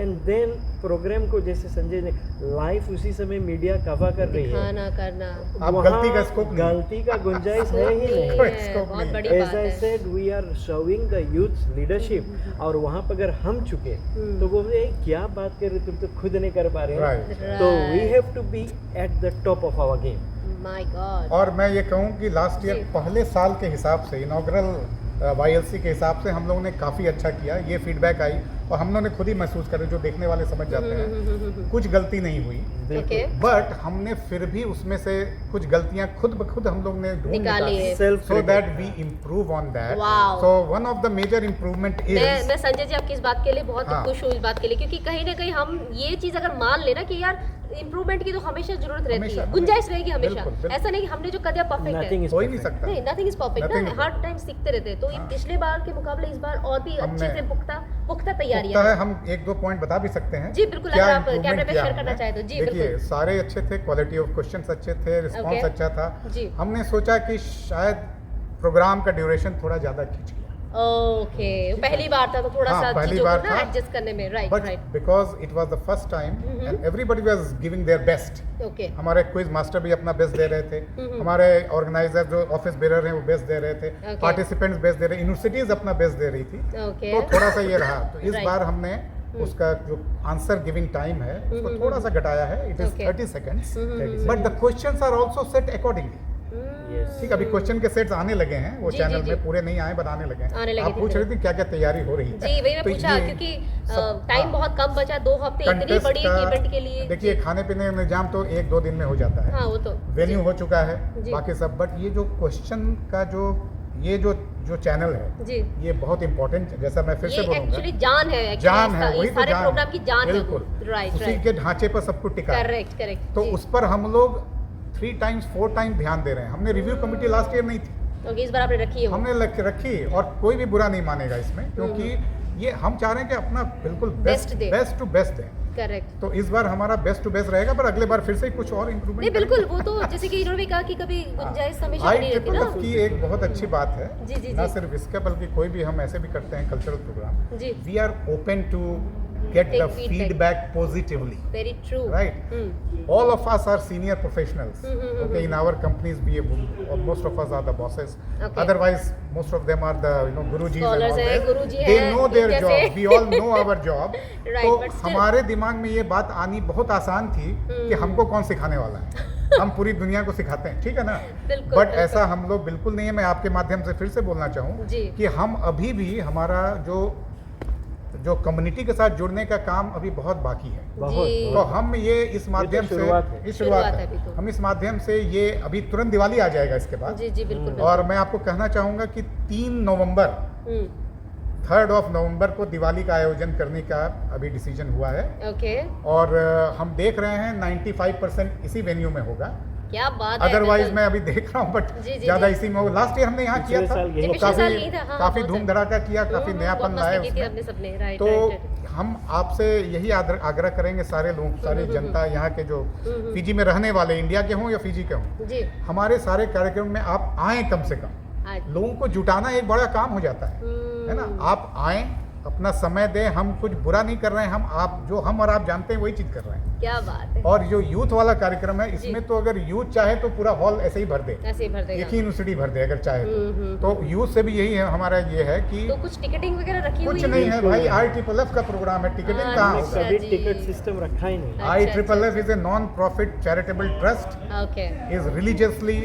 and then programme को जैसे संजय ने लाइव उसी समय मीडिया कवर कर रही है, दिखाना करना अब वहाँ गलती का scope नहीं। गलती का गुंजाइश है ही नहीं। कोई है, scope बहुत नहीं। बड़ी As बात I है। said, we are showing the youth leadership और वहाँ पर अगर हम चुके तो वो बोले, "ए, क्या बात कर रहे तुम तो खुद नहीं कर पा रहे हो।" Right. तो we have to be at the top of our game. My God, और मैं ये कहूँ कि लास्ट ईयर जी। पहले साल के हिसाब से इनॉग्रल YLC के हिसाब से हम लोगों ने काफ़ी अच्छा किया, ये फीडबैक आई और हम लोगों ने खुद ही महसूस करें, जो देखने वाले समझ जाते हैं कुछ गलती नहीं हुई, ओके, बट हमने फिर भी उसमें से कुछ गलतियां खुद ब खुद हम लोग ने ढूंढ निकाली है। Self so that we improve on that. Wow. So one of the major improvement मैं इज संजय जी आपकी इस बात के लिए बहुत हाँ। खुश हूँ, इस बात के लिए, क्योंकि कहीं ना कहीं हम ये चीज अगर मान लेना कि यार इम्प्रूवमेंट की तो हमेशा जरूरत रहती हमेशा, है, गुंजाइश रहेगी हमेशा, बिल्कुल, बिल्कुल। ऐसा नहीं कि हमने जो कर दिया परफेक्ट Nothing है, is हो ही नहीं perfect. सकता। नहीं, नथिंग इज परफेक्ट Nothing ना, is हर टाइम सीखते रहते हैं, तो ये हाँ। पिछले बार के मुकाबले इस बार और भी अच्छे हमने- से पुख्ता तैयारी होता है। हम एक दो पॉइंट बता भी सकते हैं। जी, बिल्कुल, क्या अगर आप improvement कैमरे पे किया शेयर करना हमने। चाहें तो। जी, देखिए, बिल्कुल। सारे अच्छे थे, क्वालिटी ऑफ क्वेश्चंस अच्छे थे, रिस्पांस Okay. अच्छा था। जी। हमने सोचा कि शायद प्रोग्राम का ड्यूरेशन थोड़ा ज़्यादा खींच गया, ओके, पहली बार था तो थोड़ा हाँ, सा पहली चीजों बार को ना था। एडजस्ट करने में, right but right, because it was the first time and everybody was giving their best. Okay, हमारे क्विज मास्टर भी अपना बेस्ट दे रहे थे, हमारे ऑर्गेनाइजर जो ऑफिस बेरर हैं वो बेस्ट दे रहे थे, Okay. पार्टिसिपेंट्स बेस्ट दे रहे, यूनिवर्सिटीज अपना बेस्ट दे रही थी। ओके, तो थोड़ा सा ये रहा, तो इस Right. बार हमने उसका जो आंसर गिविंग टाइम है उसको थोड़ा सा घटाया है, it is Okay. 30 seconds, 30 but the questions are also set accordingly. Yes. ठीक, अभी क्वेश्चन के सेट्स आने लगे हैं, वो जी, चैनल जी, में जी। पूरे नहीं आए, बनाने लगे हैं। आने लगे आप थे पूछ फिर। रही थी क्या क्या तैयारी हो रही है। जी वही मैं तो पूछा, ये क्योंकि सब- टाइम हाँ। बहुत कम बचा, 2 हफ्ते इतनी Contest बड़ी का- इवेंट के लिए। देखिए, खाने पीने का इंतजाम तो 1-2 दिन में हो जाता है, हाँ वो तो वेन्यू हो चुका है, जी। बाकी सब, बट ये जो क्वेश्चन का जो चैनल है जी, ये बहुत इंपॉर्टेंट, जैसा मैं फिर ये से बोलूंगा, एक्चुअली जान है, actually जान है, इसका- वही इस तो सारे जान प्रोग्राम की जान है, बिल्कुल, राइट उसी राइट, के ढांचे पर सब कुछ टिका है। करेक्ट करेक्ट, तो उस पर हम लोग 3 टाइम्स 4 टाइम ध्यान दे रहे हैं। हमने रिव्यू कमेटी लास्ट ईयर नहीं थी, ओके, इस बार आपने रखी है वो। हमने रखी, और कोई भी बुरा नहीं मानेगा इसमें, क्योंकि ये हम चाह रहे हैं कि अपना बिल्कुल Best दें। बेस्ट टू बेस्ट दें। करेक्ट, तो इस बार हमारा बेस्ट टू बेस्ट रहेगा, पर अगले बार फिर से कुछ और नहीं इम्प्रूवमेंट बिल्कुल, वो तो जैसे कि इन्होंने भी कहा कि कभी गुंजाइश हमेशा बनी रहती IEEE ना। की एक बहुत अच्छी बात है, जी, जी, ना जी। सिर्फ इसका बल्कि कोई भी हम ऐसे भी करते हैं कल्चरल प्रोग्राम, जी, we are open to get Take the feedback. feedback positively, very true, right? All of us are senior professionals. Okay, in our companies, most of us are the bosses. Okay. Otherwise, most of them are the gurujis and Scholars all हैं, that. Guruji They हैं, know their जैसे- job. We all know our job. Right, तो but still- हमारे दिमाग में ये बात आनी बहुत आसान थी कि हमको कौन सिखाने वाला है। हम पूरी दुनिया को सिखाते हैं, ठीक है ना? बिल्कुल, बट बिल्कुल। ऐसा हम लोग बिल्कुल नहीं है। मैं आपके माध्यम से फिर से बोलना चाहूँ जी। कि हम अभी भी हमारा जो कम्युनिटी के साथ जुड़ने का काम अभी बहुत बाकी है। बहुत जी। तो हम ये इस माध्यम से शुरुआत है। इस शुरुआत शुरुआत है अभी तो। है, हम इस माध्यम से ये अभी तुरंत दिवाली आ जाएगा इसके बाद, जी जी बिल्कुल और मैं आपको कहना चाहूँगा कि 3 नवंबर बिल्कुल, 3rd ऑफ नवंबर को दिवाली का आयोजन करने का अभी डिसीजन हुआ है, ओके, और हम देख रहे हैं 95% इसी वेन्यू में होगा। क्या बात है। अदरवाइज मैं अभी देख रहा हूँ बट जी, ज्यादा इसी में लास्ट ईयर हमने यहाँ किया था, पिछले तो पिछले साल यही था, हाँ, काफी बहुत धूम धड़ाका किया, काफी नयापन लाया उसमें। अपने सबने, राइट, तो राइट। हम आपसे यही आग्रह करेंगे, सारे लोग, सारी जनता यहाँ के जो फिजी में रहने वाले, इंडिया के हों या फिजी के हों, जी हमारे सारे कार्यक्रम में आप आए कम से कम। आज लोगों को जुटाना एक बड़ा काम हो जाता है ना। आप आए, अपना समय दें, हम कुछ बुरा नहीं कर रहे हैं, हम और आप जानते हैं वही चीज कर रहे हैं। क्या बात है। और जो यूथ वाला कार्यक्रम है इसमें तो अगर यूथ चाहे तो पूरा हॉल ऐसे ही भर दे, ऐसे ही भर देगा। एक ही यूनिवर्सिटी भर दे अगर चाहे तो यूथ से भी यही है हमारा ये है कि तो कुछ टिकटिंग वगैरह रखी हुई कुछ नहीं है भाई, IEEF का प्रोग्राम है, टिकटिंग कहाँ होता है। कभी जी। टिकट सिस्टम रखा ही नहीं। IEEF is a non-profit charitable trust. Okay. Is religiously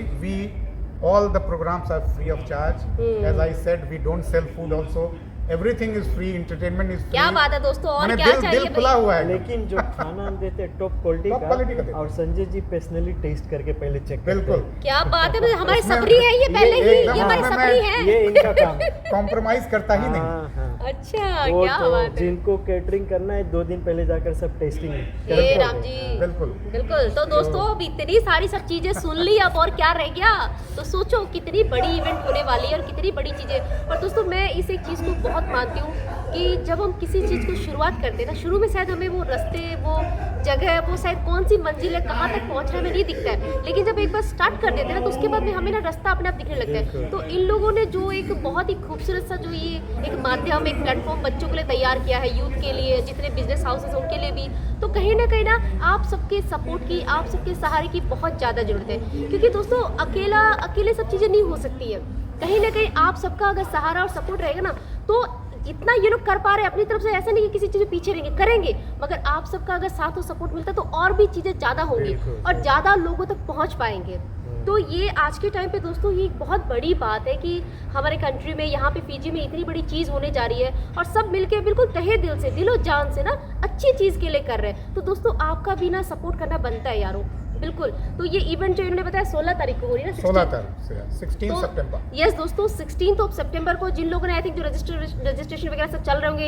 all the programs are free of charge. As I said, we don't sell food also. Everything is free, entertainment is free. क्या बात है दोस्तों, और मैंने क्या दिल चाहिए खुला भाई? हुआ है। लेकिन जो खाना हम देते हैं टॉप क्वालिटी Top quality का देते का, हैं। और संजय जी पर्सनली टेस्ट करके पहले चेक करते बिल्कुल। हैं। क्या बात है, हमारी उसमें- सबरी है ये पहले ही, एकदम ये हमारी उसमें सबरी मैं- है। ये इनका काम है। कॉम्प्रोमाइज करता ही नहीं। हाँ, हाँ। अच्छा, वो क्या तो बात है। जिनको कैटरिंग करना है 2 दिन पहले जाकर सब टेस्टिंग ये राम जी, बिल्कुल। बिल्कुल। तो दोस्तों अब इतनी सारी सब चीजें सुन ली, अब और क्या रह गया। तो सोचो कितनी बड़ी इवेंट होने वाली है और कितनी बड़ी चीजें। और दोस्तों मैं इस एक चीज को बहुत मानती हूँ कि जब हम किसी चीज को शुरुआत करते हैं ना, शुरू में शायद हमें वो रास्ते, वो जगह, वो शायद कौन सी मंजिल है, कहाँ तक पहुँचना हमें नहीं दिखता है, लेकिन जब एक बार स्टार्ट कर देते हैं ना तो उसके बाद में हमें ना रास्ता अपने आप दिखने लगता है। तो इन लोगों ने जो एक बहुत ही खूबसूरत सा जो ये एक माध्यम, एक प्लेटफॉर्म बच्चों के लिए तैयार किया है, यूथ के लिए, जितने बिजनेस हाउसेस हैं उनके लिए भी, तो कहीं ना आप सबके सपोर्ट की, आप सबके सहारे की बहुत ज़्यादा ज़रूरत है। क्योंकि दोस्तों अकेले सब चीज़ें नहीं हो सकती है। कहीं ना कहीं आप सबका अगर सहारा और सपोर्ट रहेगा ना, तो जितना ये लोग कर पा रहे हैं अपनी तरफ से, ऐसा नहीं कि किसी चीज़ में पीछे रहेंगे, करेंगे, मगर आप सबका अगर साथ और सपोर्ट मिलता है तो और भी चीज़ें ज़्यादा होंगी और ज़्यादा लोगों तक पहुँच पाएंगे। तो ये आज के टाइम पे दोस्तों ये एक बहुत बड़ी बात है कि हमारे कंट्री में, यहाँ पे फिजी में इतनी बड़ी चीज़ होने जा रही है और सब मिलके बिल्कुल तहे दिल से, दिलो जान से ना अच्छी चीज़ के लिए कर रहे हैं। तो दोस्तों आपका भी ना सपोर्ट करना बनता है यारों, बिल्कुल। तो ये इवेंट जो इन्होंने बताया 16 तारीख को हो रही है ना, 16 तारीख से 16 सितंबर। यस दोस्तों, 16 सितंबर को जिन लोगों ने आई थिंक जो रजिस्ट्रेशन वगैरह सब चल रहे होंगे,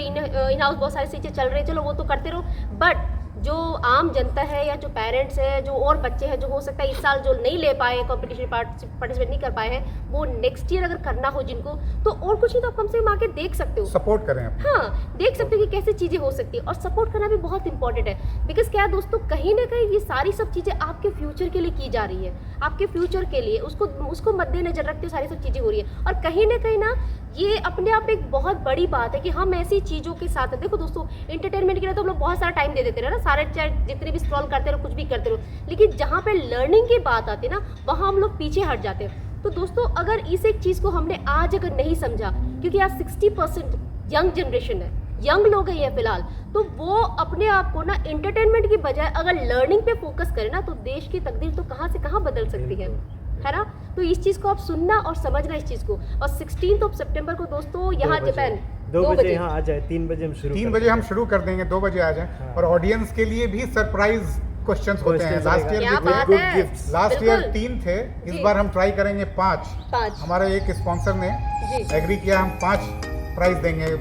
इन हाउस बहुत सारी चीज़ें चल रही है, चलो वो तो करते रहो, बट जो आम जनता है या जो पेरेंट्स है, जो और बच्चे हैं जो हो सकता है इस साल जो नहीं ले पाए, कंपटीशन पार्टिसिपेट नहीं कर पाए हैं, वो नेक्स्ट ईयर अगर करना हो जिनको, तो और कुछ नहीं तो आप कम से कम आके देख सकते हो, सपोर्ट करें आप। हाँ, देख सकते हो कि कैसे चीज़ें हो सकती है। और सपोर्ट करना भी बहुत इंपॉर्टेंट है, बिकॉज क्या है दोस्तों, कहीं ना कहीं ये सारी सब चीज़ें आपके फ्यूचर के लिए की जा रही है, आपके फ्यूचर के लिए उसको मद्देनजर रखते हुए सारी सब चीज़ें हो रही है। और कहीं ना ये अपने आप एक बहुत बड़ी बात है कि हम ऐसी चीज़ों के साथ, देखो दोस्तों, एंटरटेनमेंट के लिए तो हम लोग बहुत सारा टाइम दे देते रहे ना, सारे चाहे जितने भी स्क्रॉल करते रहो, कुछ भी करते रहो, लेकिन जहाँ पे लर्निंग की बात आती है ना, वहाँ हम लोग पीछे हट जाते हैं। तो दोस्तों अगर इस एक चीज़ को हमने आज अगर नहीं समझा, क्योंकि आज 60% यंग जनरेशन है, यंग लोग हैं ये फिलहाल, तो वो अपने आप को ना एंटरटेनमेंट की बजाय अगर लर्निंग पे फोकस करें ना, तो देश की तकदीर तो कहाँ से कहाँ बदल सकती है ना। तो इस चीज़ को आप सुनना और समझना इस चीज़ को। और 16 सितंबर को दोस्तों यहाँ जापान 2 बजे यहाँ आ जाए, 3 बजे हम शुरू 3 बजे हम शुरू कर देंगे, 2 बजे आ जाए। हाँ। और ऑडियंस के लिए भी सरप्राइज क्वेश्चंस होते हैं। लास्ट ईयर क्या भी बात थे, है, लास्ट ईयर बिल्कुल। 3 थे, जी। इस बार हम ट्राई करेंगे 5। हमारे एक स्पॉन्सर ने जी। एग्री किया, हम 5 प्राइज देंगे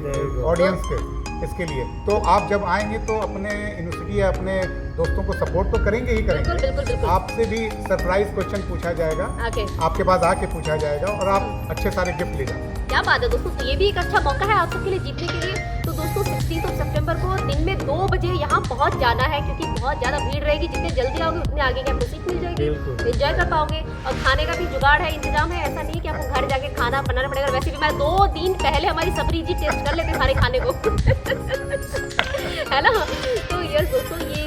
ऑडियंस के इसके लिए। तो आप जब आएंगे तो अपने यूनिवर्सिटी या अपने दोस्तों को सपोर्ट तो करेंगे ही बिल्कुल, बिल्कुल, करेंगे। बिल्कुल। आपसे भी सरप्राइज क्वेश्चन पूछा जाएगा, ओके, आपके पास आके पूछा जाएगा और आप अच्छे सारे गिफ्ट ले जाएंगे। क्या बात है दोस्तों, तो ये भी एक अच्छा मौका है आप सबके लिए जीतने के लिए। तो दोस्तों 16 सितंबर को दिन में 2 बजे यहाँ पहुँच जाना है, क्योंकि बहुत ज़्यादा भीड़ रहेगी। जितने जल्दी आओगे उतने आगे की आपको सीट मिल जाएगी, एंजॉय कर पाओगे। और खाने का भी जुगाड़ है, इंतजाम है, ऐसा नहीं कि आपको घर जाके खाना बनाना पड़ेगा। वैसे भी मैं 2 दिन पहले हमारी सबरी जी टेस्ट कर लेते सारे खाने को है ना। तो यस दोस्तों, ये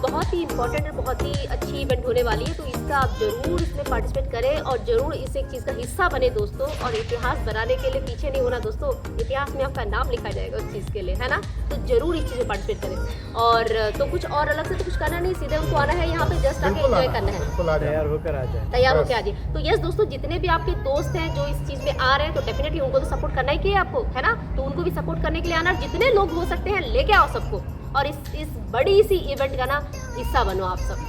बहुत ही इंपॉर्टेंट और बहुत ही अच्छी इवेंट होने वाली है। तो इसका आप जरूर इसमें पार्टिसिपेट करें और जरूर इस एक चीज़ का हिस्सा बने दोस्तों। और इतिहास बनाने के लिए पीछे नहीं होना दोस्तों, इतिहास में आपका नाम लिखा जाएगा उस चीज़ के लिए, है ना। तो जरूर इस चीज़ में पार्टिसिपेट करें। और तो कुछ और अलग से तो कुछ करना नहीं, सीधे उनको आना है यहाँ पे, जस्ट आके एंजॉय करना है, तैयार होकर आ जाए, तैयार होकर आ जाए। तो यस दोस्तों, जितने भी आपके दोस्त हैं जो इस चीज़ में आ रहे हैं, तो डेफिनेटली उनको तो सपोर्ट करना ही चाहिए आपको, है ना। तो उनको भी सपोर्ट करने के लिए आना, जितने लोग हो सकते हैं लेके आओ सबको, और इस बड़ी सी इवेंट का ना हिस्सा बनो आप सब।